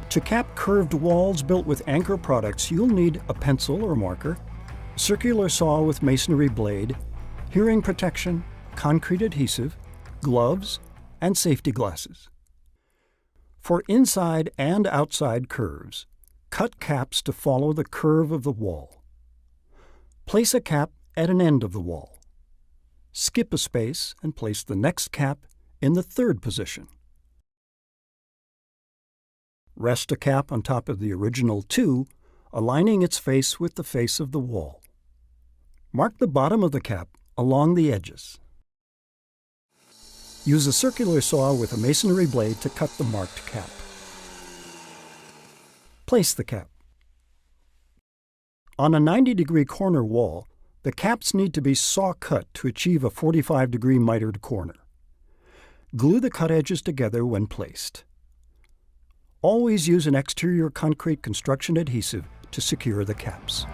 To cap curved walls built with Anchor products, you'll need a pencil or marker, circular saw with masonry blade, hearing protection, concrete adhesive, gloves, and safety glasses. For inside and outside curves, cut caps to follow the curve of the wall. Place a cap at an end of the wall. Skip a space and place the next cap in the third position. Rest a cap on top of the original two, aligning its face with the face of the wall. Mark the bottom of the cap along the edges. Use a circular saw with a masonry blade to cut the marked cap. Place the cap. On a 90-degree corner wall, the caps need to be saw-cut to achieve a 45-degree mitered corner. Glue the cut edges together when placed. Always use an exterior concrete construction adhesive to secure the caps.